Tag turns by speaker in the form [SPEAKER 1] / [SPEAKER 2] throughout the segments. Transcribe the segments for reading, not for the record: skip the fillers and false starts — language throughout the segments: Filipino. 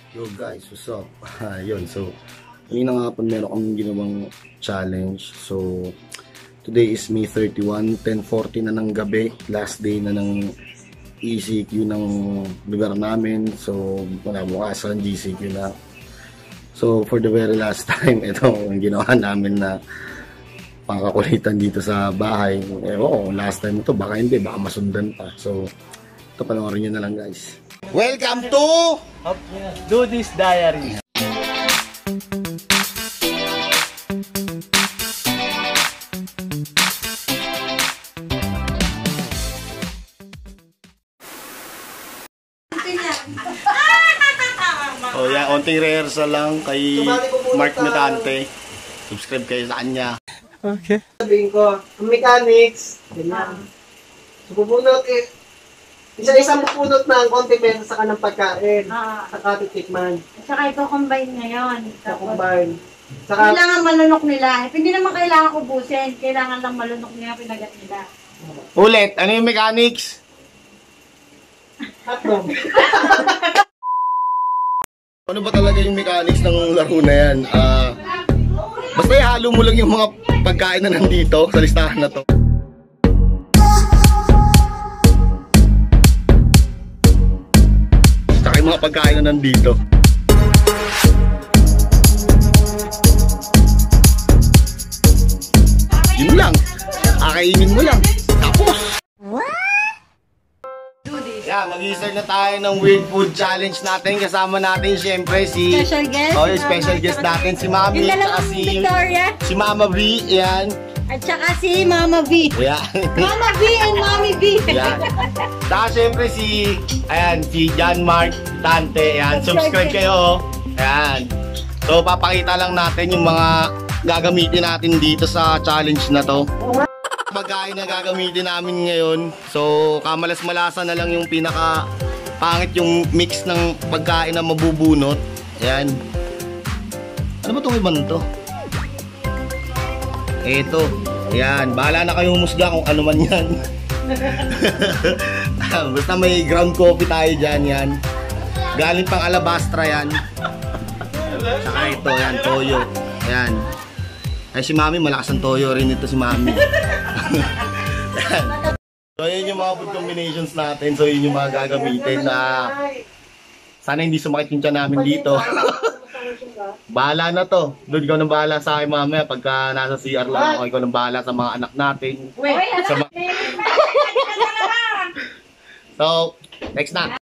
[SPEAKER 1] Yo guys, what's up? Yun, so kanina nga po meron kaming ginawang challenge. So today is May 31, 10:40 na ng gabi. Last day na ng ECQ ng lugar namin. So bukasan GCQ na. So for the very last time, ito ang ginawa namin na pangkakulitan dito sa bahay. Last time ito, baka hindi, baka masundan pa. So ito, panoorin nyo na lang guys. Welcome to
[SPEAKER 2] Do This Diary.
[SPEAKER 1] Oh, yan, onting rehearsal lang kay Mark Metante. Subscribe kayo sa kanya.
[SPEAKER 2] Okay.
[SPEAKER 3] Sabihin ko, ang mechanics, ganyan. So, pupunot isa-isang pupunot na ang konti meron sa kanang pagkain. Saka titikman.
[SPEAKER 4] Saka ito combine ngayon.
[SPEAKER 3] Combine. Saka,
[SPEAKER 4] kailangan malunok nila. Hindi naman kailangan ubusin. Kailangan lang malunok nila, pinagat nila.
[SPEAKER 1] Ulit, ano yung mechanics?
[SPEAKER 3] hotdog.
[SPEAKER 1] Ano ba talaga yung mechanics ng laro na yan? Basta ihalo mo lang yung mga pagkain na nandito sa listahan na to. Saka yung mga pagkain na nandito. Yun lang. Akainin mo lang. Tapos. Yeah, mag-i-start na tayo ng Weird Food Challenge natin. Kasama natin siyempre si
[SPEAKER 4] Special guest.
[SPEAKER 1] yung special guest natin, si Mami.
[SPEAKER 4] Yung
[SPEAKER 1] At si
[SPEAKER 4] Victoria.
[SPEAKER 1] Si Mama V, yan.
[SPEAKER 4] At saka si Mama V.
[SPEAKER 1] Yeah.
[SPEAKER 4] Mama V and Mommy V.
[SPEAKER 1] Yan. Saka siyempre si John Mark Tante. Yan. Subscribe kayo. Yan. So, papakita lang natin yung mga gagamitin natin dito sa challenge na to. Pagkain na gagamitin namin ngayon. So, kamalas-malasa na lang yung pinaka pangit yung mix ng pagkain na mabubunot. Yan. Ano ba itong iba nito? Eto. Yan. Bahala na kayo humusga kung ano man yan. Basta may ground coffee tayo dyan. Yan. Galing pang Alabastra yan. Saka ito. Yan. Toyo. Yan. Ay si Mami, malakas ang toyo rin ito si Mami. So yun yung mga food combinations natin. So yun yung mga gagamitin na sana hindi sumakit yung tiyan namin dito. Bahala na to. Doon ikaw nang bahala sa akin mamaya. Pagka nasa CR lang ako, ikaw nang bahala sa mga anak natin. So, next na.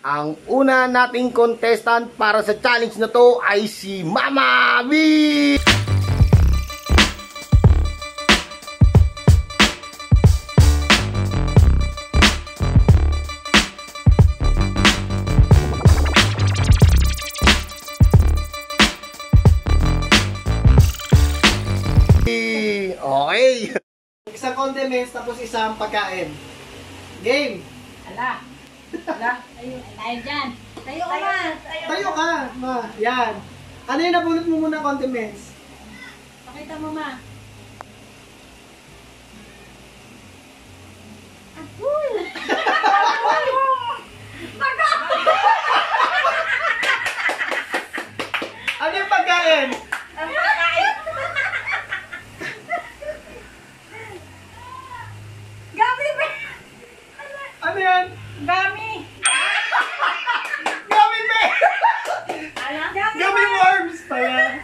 [SPEAKER 1] Ang una nating contestant para sa challenge na to ay si Mama V! Okay!
[SPEAKER 3] Isang condiments tapos isang pagkain. Game!
[SPEAKER 4] Ala. Ala. Tayo dyan. Tayo ka ma.
[SPEAKER 3] Tayo ka, ma. Yan. Ano yung nabunot mo muna condiments?
[SPEAKER 4] Pakita mo ma. Apul.
[SPEAKER 3] Ano yung pagkain?
[SPEAKER 4] Ang pagkain. Gami ba?
[SPEAKER 3] Ano yan?
[SPEAKER 4] Gami.
[SPEAKER 3] Gummy bear! Gummy
[SPEAKER 4] Gami.
[SPEAKER 3] worms pa yan.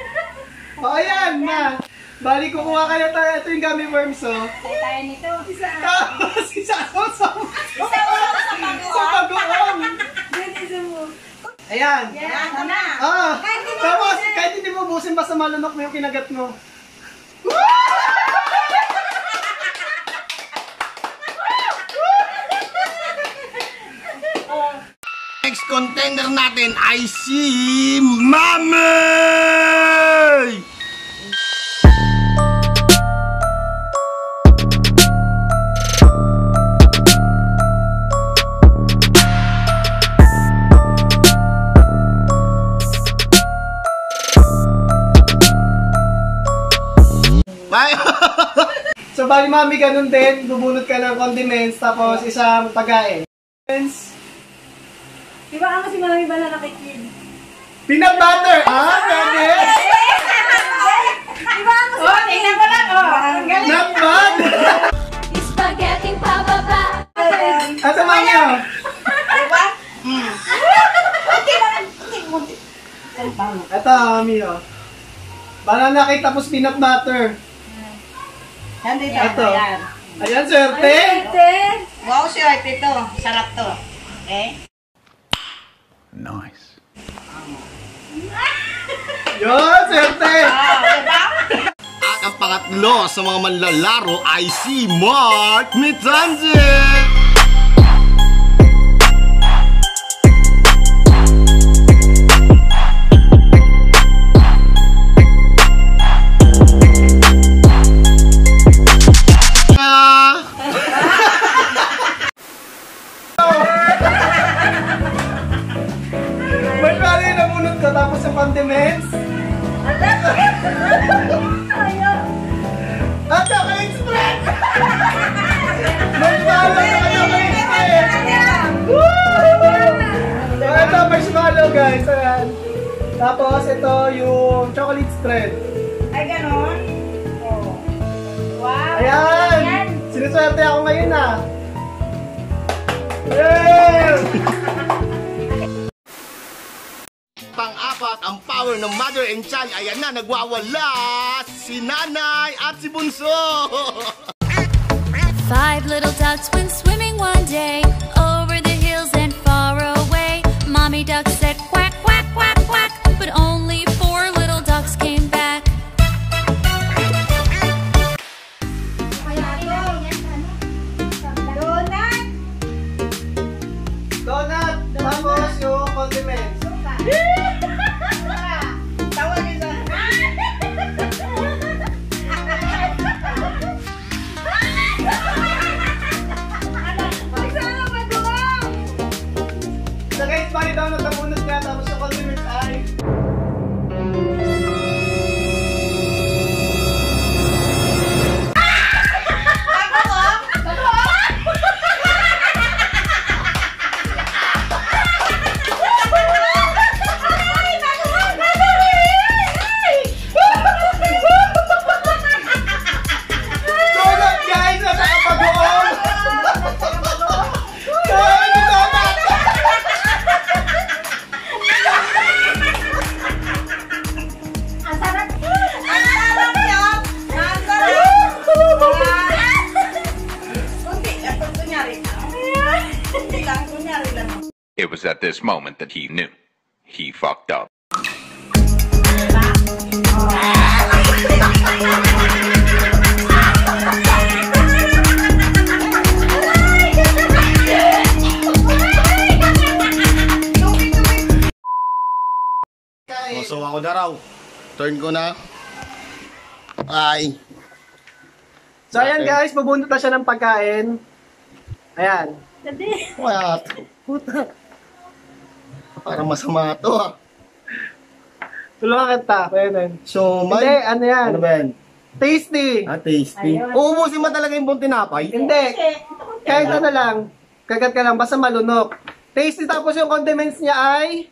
[SPEAKER 3] O ayan na. Bali kukuha kayo tayo. Ito yung gummy worms oh.
[SPEAKER 4] Tayo nito.
[SPEAKER 3] Tapos isa ako sa bagoong. Ayan.
[SPEAKER 4] Yan. Na.
[SPEAKER 3] Ah. Tapos kahit hindi mo busin basta malunok mo yung kinagat mo.
[SPEAKER 1] Next contender natin ay si Mami!
[SPEAKER 3] So bali mami ganun din, bubunot ka ng condiments tapos isang pagkain.
[SPEAKER 4] Diba ang kasi marami ba na nakikid?
[SPEAKER 3] Peanut butter! Ah, pwede!
[SPEAKER 4] Diba ang kasi tingnan ko lang,
[SPEAKER 3] Not bad!
[SPEAKER 5] Spaghetti pababa.
[SPEAKER 3] Asa mami oh?
[SPEAKER 4] Diba?
[SPEAKER 3] Ito, mami oh. Banana cake tapos peanut butter.
[SPEAKER 6] Yan dito.
[SPEAKER 3] Ito.
[SPEAKER 6] Ayan.
[SPEAKER 3] Ayan, swerte!
[SPEAKER 6] Wow, sure. Ito. Sarap to. Okay?
[SPEAKER 2] Nice.
[SPEAKER 3] Yun, swerte!
[SPEAKER 6] Diba?
[SPEAKER 1] At ang pangatlo sa mga manlalaro ay si Mark Mitanje!
[SPEAKER 3] May pala yung namunod ko tapos yung condiments. At chocolate spread! May pala yung chocolate spread! So ito, marshmallow guys. Ayan. Tapos ito yung chocolate spread.
[SPEAKER 6] Ay, ganon. Oh. Wow.
[SPEAKER 3] Ayan! Sinuswerte ako ngayon ah! Yay!
[SPEAKER 1] Pang-apat, ang power ng mother and child. Ayan na, nagwawala si nanay at si bunso.
[SPEAKER 5] 5 little ducks went swimming one day over the hills and far away. Mommy duck said quack, quack, quack, quack, but only 4 little ducks came back.
[SPEAKER 3] Donut! Tapos yung condiments.
[SPEAKER 6] Tawag isa.
[SPEAKER 3] So guys, bali donut ang bunot nga tapos yung condiments ay... Donut guys! Nasa kapag-uong! Donut! Donut!
[SPEAKER 4] Ang sarap.
[SPEAKER 6] Ang sarap yun. Ang sarap. Kunti. Kunyari. Kunti lang. Kunyari lang.
[SPEAKER 7] It was at this moment that he knew. He fucked up.
[SPEAKER 1] So ako na raw. Turn ko na. Ay.
[SPEAKER 3] So ayan guys, mabunot na siya ng pagkain. Ayan.
[SPEAKER 1] Wala. Puta. Parang masama to ah.
[SPEAKER 3] Tulungan kita. Ayan.
[SPEAKER 1] So,
[SPEAKER 3] Hindi, ano yan?
[SPEAKER 1] Ano ba yan?
[SPEAKER 3] Tasty.
[SPEAKER 1] Ah, tasty. Uubusin mo talaga yung buong tinapay?
[SPEAKER 3] Hindi. Kahit ano lang. Kagat ka lang, basta malunok. Tasty tapos yung condiments niya ay...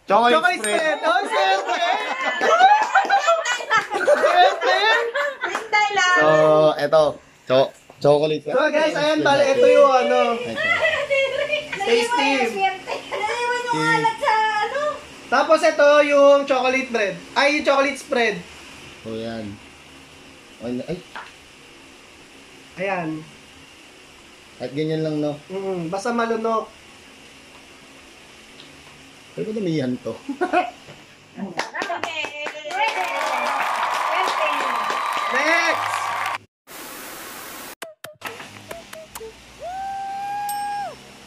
[SPEAKER 3] Chocolate spread. Oh, siyempre! Siyempre!
[SPEAKER 6] Hintay lang.
[SPEAKER 1] So, eto. Chocolate.
[SPEAKER 3] So guys, ayan, bali, ito yung ano. Tasty. Tapos ito yung chocolate bread. Ay, yung chocolate spread.
[SPEAKER 1] So, yan. Ay,
[SPEAKER 3] Ayan.
[SPEAKER 1] at ganyan lang, no?
[SPEAKER 3] Basta malunok.
[SPEAKER 1] Pero ba damihan to?
[SPEAKER 3] Next!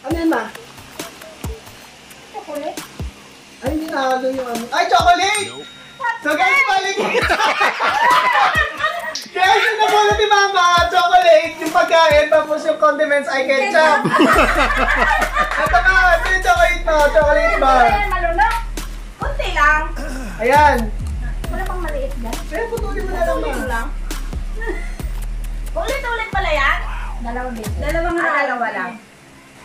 [SPEAKER 3] Ano yan ma?
[SPEAKER 4] Chocolate?
[SPEAKER 3] Ay, hindi nakalo yung ano. Ay, chocolate! So guys, balik! Guys, yung nabulot ni mama, chocolate, yung pagkain, tapos yung condiments ay ketchup. Ito nga, ito yung chocolate mo, chocolate bar.
[SPEAKER 4] Ayan, malunok.
[SPEAKER 6] Kunti lang.
[SPEAKER 3] Ayan.
[SPEAKER 4] Wala pang maliit dyan.
[SPEAKER 3] Kaya putulin mo na lang
[SPEAKER 6] Ulit
[SPEAKER 3] ma.
[SPEAKER 6] lang. Ulit-ulit pala yan?
[SPEAKER 4] Dalawang dito.
[SPEAKER 6] Dalawa lang.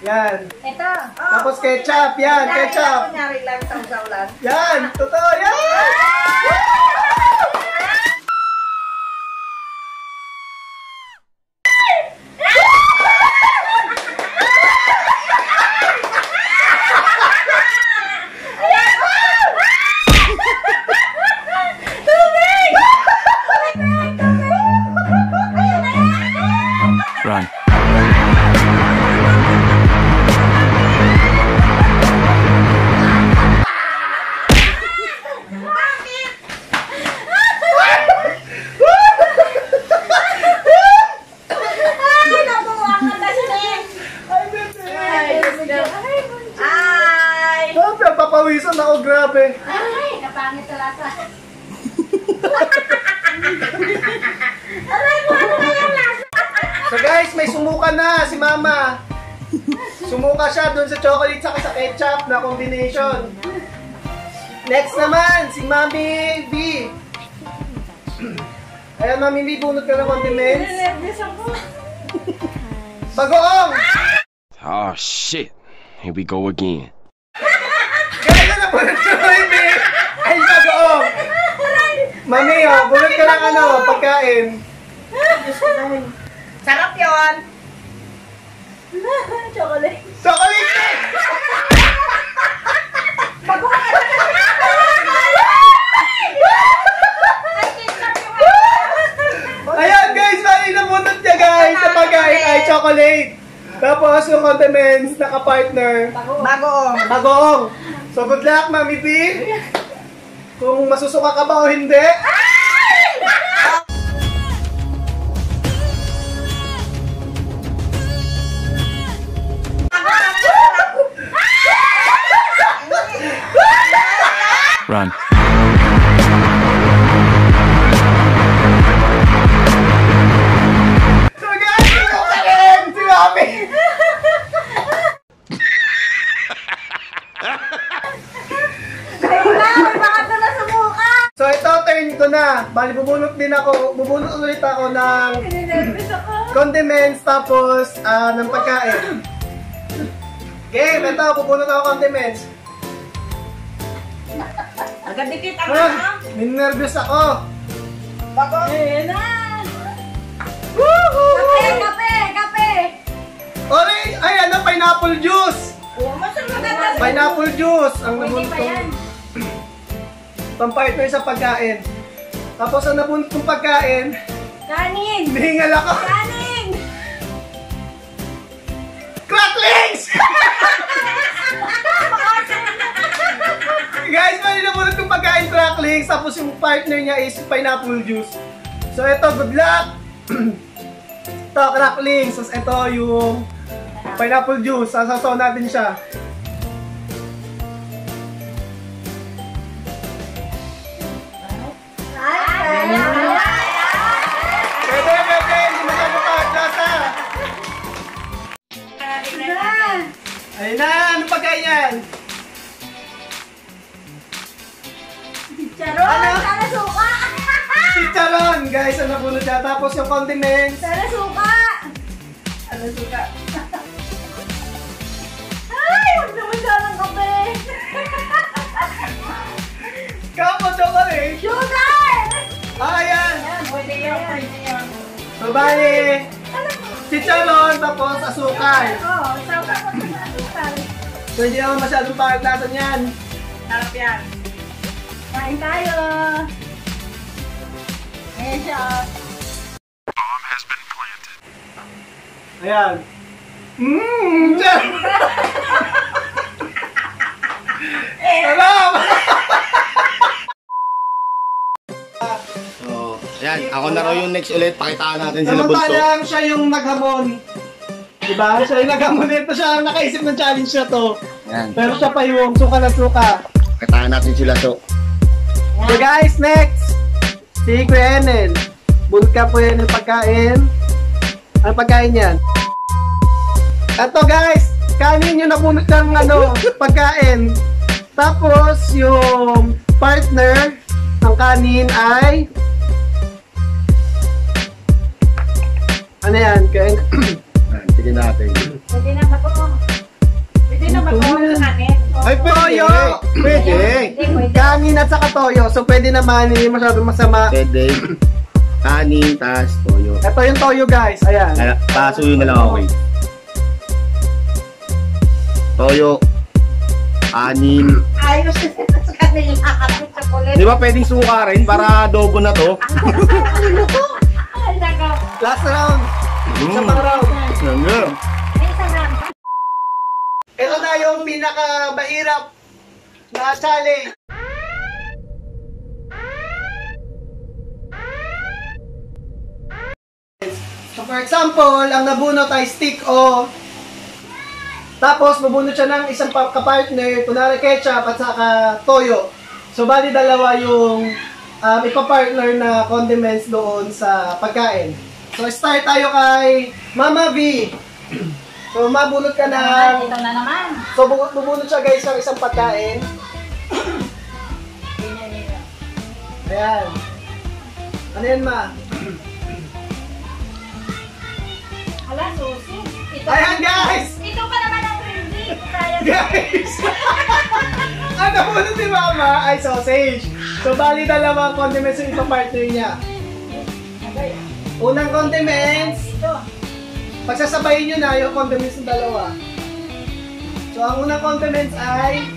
[SPEAKER 3] Yan.
[SPEAKER 4] Ito.
[SPEAKER 3] Tapos ketchup. Yan, ketchup.
[SPEAKER 6] Kunyari lang, sausaw lang.
[SPEAKER 3] Yan, totoo yan.
[SPEAKER 2] Run.
[SPEAKER 3] Papawisan ako, grabe.
[SPEAKER 4] Ay, kapangit sa lasa.
[SPEAKER 3] So guys, may sumuka na si Mama. Sumuka siya dun sa chocolate saka sa ketchup na combination. Next naman, si Mami B. Ayan, Mami B, bunot ka ng condiments. Bagoong!
[SPEAKER 8] Oh shit. Here we go again.
[SPEAKER 3] Kaya na bunot ka Mami B. Ay, bagoong! Mami, oh, bunot ka ng ano, pagkain.
[SPEAKER 6] Sarap yun!
[SPEAKER 4] Chocolate.
[SPEAKER 3] Chocolate! Ayan guys, mali na bunot niya guys sa pagkain ay chocolate. Tapos yung condiments, naka-partner.
[SPEAKER 6] Bagoong.
[SPEAKER 3] Bagoong. So good luck, Mami P. Kung masusuka ka ba o hindi.
[SPEAKER 2] Run.
[SPEAKER 3] So guys, ito ka rin si Mami. So ito, turn ko na. Bali, bubunot din ako. Bubunot ulit ako ng condiments tapos ng pagkain. Game, ito, bubunot ako condiments.
[SPEAKER 6] Agad dikit ang ano.
[SPEAKER 3] Ninervyos ako.
[SPEAKER 6] Bagoong.
[SPEAKER 4] Ayan na.
[SPEAKER 3] Woohoo!
[SPEAKER 4] Kape.
[SPEAKER 3] Ori, ay ano, pineapple juice.
[SPEAKER 6] Oh, mas maganda.
[SPEAKER 3] Pineapple juice. Ang
[SPEAKER 4] Pwede
[SPEAKER 3] nabunot
[SPEAKER 4] pa
[SPEAKER 3] kong
[SPEAKER 4] yan.
[SPEAKER 3] pang-partner sa pagkain. Tapos ang nabunot kong pagkain,
[SPEAKER 4] Kanin.
[SPEAKER 3] nihingal ako.
[SPEAKER 4] Kanin.
[SPEAKER 3] Cracklings! Guys, mali nabunot kong pagkain cracklings. Tapos yung partner niya is pineapple juice. So ito, good luck! Ito, cracklings. Tapos ito yung pineapple juice. Sasasaw natin siya. Pwede, hindi masyado pa. Ayun na, ano pagkain yan?
[SPEAKER 4] Charon.
[SPEAKER 3] Ano?
[SPEAKER 4] Sana suka.
[SPEAKER 3] Chicharon, guys, ang nabunod niya. Tapos yung condiments.
[SPEAKER 4] Sana suka.
[SPEAKER 6] Ano suka?
[SPEAKER 4] Ay, huwag naman sanang kape.
[SPEAKER 3] Kapo, chocolate.
[SPEAKER 4] Sugar.
[SPEAKER 3] Ayan.
[SPEAKER 6] Pwede yun.
[SPEAKER 3] So, bali, chicharon, tapos asukal.
[SPEAKER 4] Oo, sauka ko sa asukal.
[SPEAKER 3] So, hindi naman masyadong pangit natin yan.
[SPEAKER 6] Sarap yan.
[SPEAKER 4] Kain tayo. Ayan siya.
[SPEAKER 3] Ayan. Diyan. Salam!
[SPEAKER 1] So, ayan, ako na raw yung next ulit. Pakitaan natin sila bunso.
[SPEAKER 3] Samantalang siya yung naghamon. Diba? Siya yung naghamon. Ito siya ang nakaisip ng challenge na to.
[SPEAKER 1] Ayan,
[SPEAKER 3] Pero siya pa yung suka na suka.
[SPEAKER 1] pakitaan natin sila to.
[SPEAKER 3] So guys, next! Si Kuya Enel. Bunot ka po yan ng pagkain. Ano pagkain yan? Ito guys, kanin yung nabunot ng ano, pagkain. Tapos yung partner ng kanin ay ano yan?
[SPEAKER 1] Pwede natin.
[SPEAKER 4] Pwede na bago. Pwede na bago sa kanin.
[SPEAKER 1] Ay,
[SPEAKER 3] Toyo!
[SPEAKER 1] Pwede.
[SPEAKER 3] Kanin at saka toyo. So, pwede naman, hindi masyadong masama.
[SPEAKER 1] Pwede. Kanin, tas toyo.
[SPEAKER 3] Ito yung toyo, guys. Ayan.
[SPEAKER 1] Pasuyo na lang ako. Toyo. Kanin.
[SPEAKER 4] Ayos sa kanin yung kakapit sa kulit.
[SPEAKER 1] Di ba pwedeng suka rin para adobo na to?
[SPEAKER 4] Ay, nako.
[SPEAKER 3] Last round. Sa pang round.
[SPEAKER 4] May isang round.
[SPEAKER 3] Ito na yung pinakamahirap na challenge. So for example, ang nabunot ay stick o tapos mabunot siya ng isang kapartner, kunwari ketchup at saka toyo. So bali dalawa yung ipapartner na condiments doon sa pagkain. So start tayo kay Mama V. So mabunot ka na.
[SPEAKER 4] Ito na naman.
[SPEAKER 3] So bubunot siya guys ng isang pagkain. Ayan. Ano yan, Ma?
[SPEAKER 4] Hala, susi. Ito,
[SPEAKER 3] Ayan, guys!
[SPEAKER 4] Ito pa naman ang hindi.
[SPEAKER 3] Guys! Ang nabunot ni Mama ay sausage. So bali dalawang condiments yung ipapartner niya. Unang condiments,
[SPEAKER 4] Ito.
[SPEAKER 3] pagsasabayin nyo na yung condiments ng dalawa. So ang unang condiments ay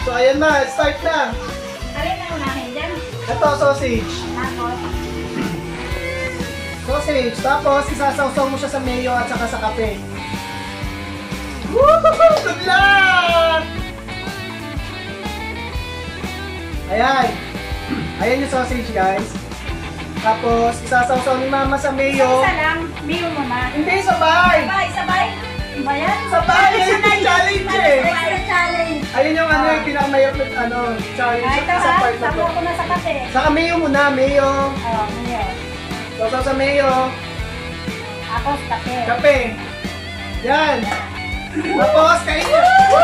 [SPEAKER 3] so ayan na, start na.
[SPEAKER 4] Alin na unahin dyan?
[SPEAKER 3] Ito, sausage.
[SPEAKER 4] Tapos.
[SPEAKER 3] Sausage. Tapos, isasawsaw mo siya sa mayo at saka sa kape. Woohoo! Good luck! Ayan. Ayan yung sausage, guys. Tapos, isasawsaw ni Mama sa mayo.
[SPEAKER 4] Isa lang. Mayo mo na.
[SPEAKER 3] Hindi, sabay!
[SPEAKER 4] Sabay. Ba yan?
[SPEAKER 3] Sabay! Ayan yung challenge eh!
[SPEAKER 4] Extra challenge.
[SPEAKER 3] Ayun yung ano, yung pinakamayroon challenge
[SPEAKER 4] Ito
[SPEAKER 3] sa
[SPEAKER 4] ha.
[SPEAKER 3] part na to.
[SPEAKER 4] Tapo ko na sa kape.
[SPEAKER 3] Saka mayo muna, mayo.
[SPEAKER 4] Oh, mayo.
[SPEAKER 3] Sausaw sa mayo.
[SPEAKER 4] Tapos kape.
[SPEAKER 3] Kape. Yan. Tapos, kain na. Woo!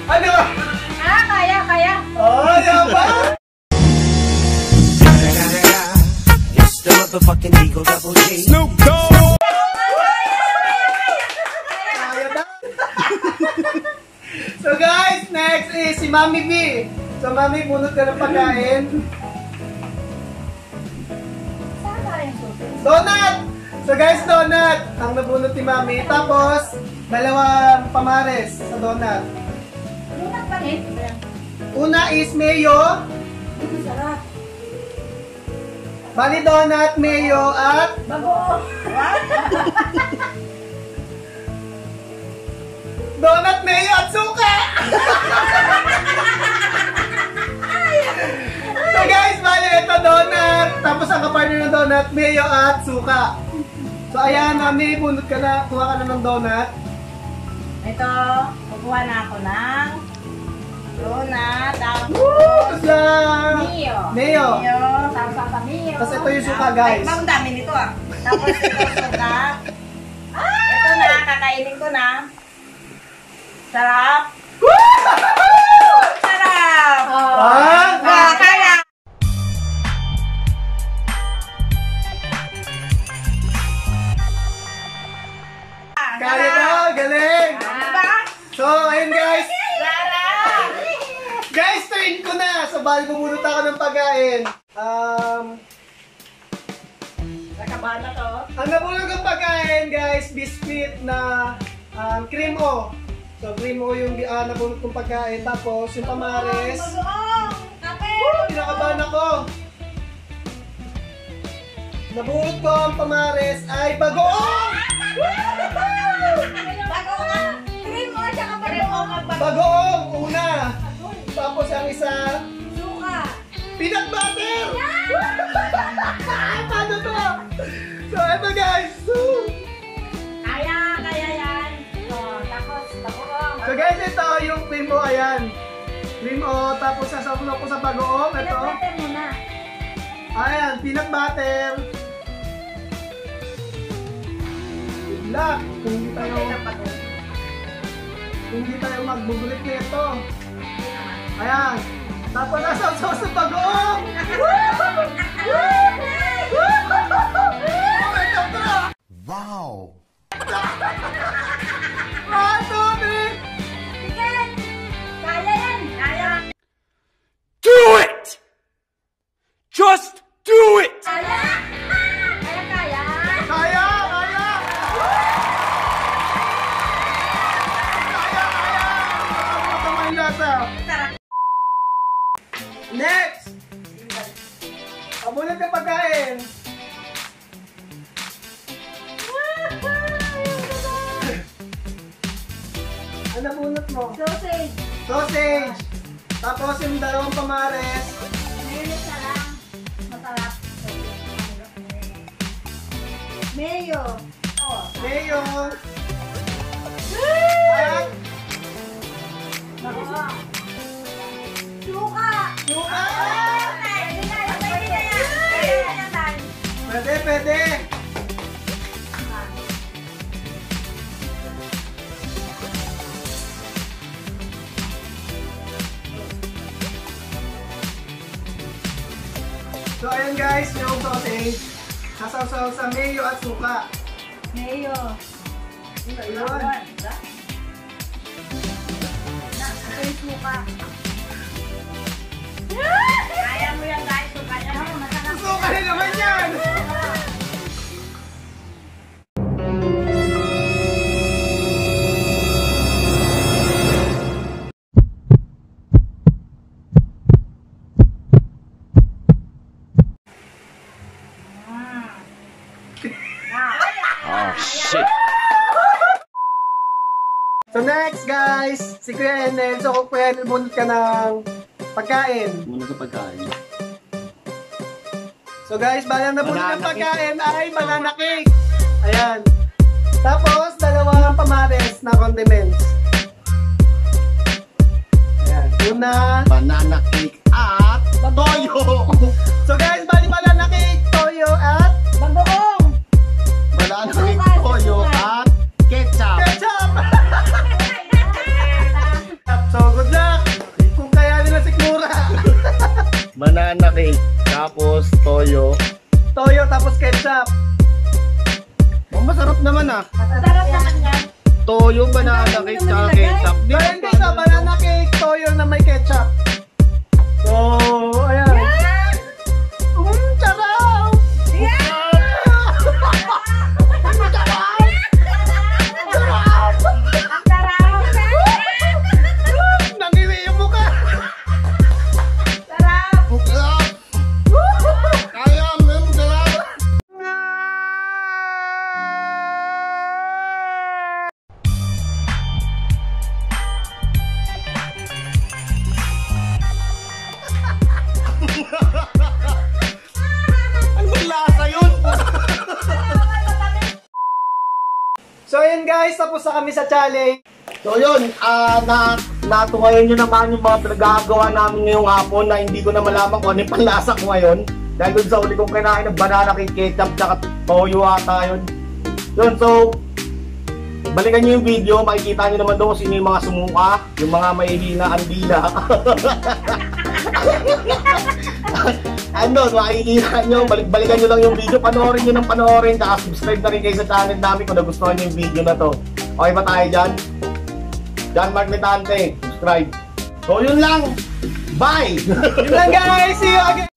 [SPEAKER 3] Ano?
[SPEAKER 4] Kaya.
[SPEAKER 3] Oh, yan ba? Snoop Dogg! Kaya na. So guys, next is si Mami B. So Mami, bunot ka ng pagkain. Donut! So guys, donut! Ang nabunot ni Mami. Tapos, dalawang pamares sa donut.
[SPEAKER 4] Lunat pa rin.
[SPEAKER 3] Una is mayo.
[SPEAKER 4] Sarap.
[SPEAKER 3] Bali donut, mayo, at
[SPEAKER 4] Bago.
[SPEAKER 3] donut, mayo, at suka! So guys, bali ito donut. Tapos ang kapartner ng donut, mayo, at suka. So ayan, Mami, bunot ka na. Kuha ka na ng donut.
[SPEAKER 4] Ito, kukuha na ako ng donut.
[SPEAKER 3] Tapos lang!
[SPEAKER 4] Mayo.
[SPEAKER 3] Mayo.
[SPEAKER 4] Tapos sa mayo.
[SPEAKER 3] Tapos ito yung suka, guys.
[SPEAKER 6] Ay, ang dami nito ah.
[SPEAKER 4] Tapos ito suka. Ito na, kakainin ko na. Sarap.
[SPEAKER 6] Sarap!
[SPEAKER 3] Ah!
[SPEAKER 6] Kaya!
[SPEAKER 3] Kaya daw, galing!
[SPEAKER 6] Diba?
[SPEAKER 3] So, ayun guys.
[SPEAKER 6] Sarap!
[SPEAKER 3] Guys, turn ko na. So, bali bumunot ako ng pagkain.
[SPEAKER 4] Nakabahan na to.
[SPEAKER 3] Ang nabulog ng pagkain, guys, biscuit na cream o. So, cream o yung nabulog ng pagkain. Tapos, yung pamares.
[SPEAKER 4] Kape.
[SPEAKER 3] Pinakabahan ako. Nabulog ko ang pamares ay bagoong!
[SPEAKER 4] Bago nga. Cream mo, tsaka bago.
[SPEAKER 3] Bagoong, una. Tapos, ang isa,
[SPEAKER 4] Suka.
[SPEAKER 3] peanut butter! Paano to? So, eto guys.
[SPEAKER 4] Kaya yan. Tapos, bagoong.
[SPEAKER 3] So guys, ito yung cream o, ayan. Cream o, tapos sasaplo ko sa bagoong. Ito.
[SPEAKER 4] Pinag-butter mo na.
[SPEAKER 3] Ayan, peanut butter. Wala, hindi tayo magbubulit nito. Ayan. Tapos nasaw sa bagoong.
[SPEAKER 1] Wow!
[SPEAKER 2] Do it! Just do it!
[SPEAKER 3] Kaya! Matamay lasa. Next! Pabulit ka pagkain. Ano bunot mo?
[SPEAKER 4] Sausage.
[SPEAKER 3] Sausage. Tapos yung dalawang pamares.
[SPEAKER 4] Mayonnaise na lang. Masarap. Mayo. Oh.
[SPEAKER 3] Mayo. At
[SPEAKER 4] Suka. Suka.
[SPEAKER 3] suka.
[SPEAKER 4] Pwede na yan.
[SPEAKER 3] Pwede. So ayan guys, yung sausage. Sasaw sa mayo at suka.
[SPEAKER 4] Mayo.
[SPEAKER 3] Ayun.
[SPEAKER 4] Ito yung suka.
[SPEAKER 6] Kaya mo yan guys, suka yan.
[SPEAKER 4] Masarap.
[SPEAKER 3] Suka rin naman yan!
[SPEAKER 8] Oh shit.
[SPEAKER 3] So next guys, si Kuya Enel. So kung Kuya Enel, bunot ka ng pagkain.
[SPEAKER 1] Muna sa pagkain.
[SPEAKER 3] So guys, balang na bunot ng pagkain ay banana cake. Ayan. Tapos, dalawang pamares na condiments. Ayan. Una.
[SPEAKER 1] Banana cake at toyo!
[SPEAKER 3] So guys, bali banana cake, toyo at
[SPEAKER 4] Bagoong.
[SPEAKER 1] Banana cake, toyo at ketchup!
[SPEAKER 3] ketchup! So good luck! Kung kaya nila si Kura.
[SPEAKER 1] Banana cake, tapos toyo.
[SPEAKER 3] Toyo tapos ketchup.
[SPEAKER 1] Oh, masarap naman ah.
[SPEAKER 4] Masarap naman yan.
[SPEAKER 1] Toyo, banana cake, tsaka ketchup. Di
[SPEAKER 3] Ayan guys, banana cake, toyo na may ketchup. So, ayan. Sarap! Nangiwi yung mukha.
[SPEAKER 1] Sarap! Kaya, ma'am, sarap! Ano bang lasa yun?
[SPEAKER 3] So ayan guys, tapos na kami sa challenge.
[SPEAKER 1] So yun, natukayan nyo naman yung mga pinagagawa namin ngayong hapon na hindi ko na malaman kung ano yung panlasa ko ngayon. Dahil dun sa uli kong kinain ng banana cake, ketchup, tsaka toyo ata yun. Yun, so, balikan nyo yung video, makikita nyo naman doon kung sino yung mga sumuka, yung mga mahihina ang dila. Ano, makikita nyo, balikan nyo lang yung video, panoorin nyo ng panoorin, tsaka subscribe na rin kayo sa channel namin kung nagustuhan nyo yung video na to. Okay ba tayo dyan? John Mark Metante, subscribe. So yun lang, bye!
[SPEAKER 3] Yun lang guys, see you again!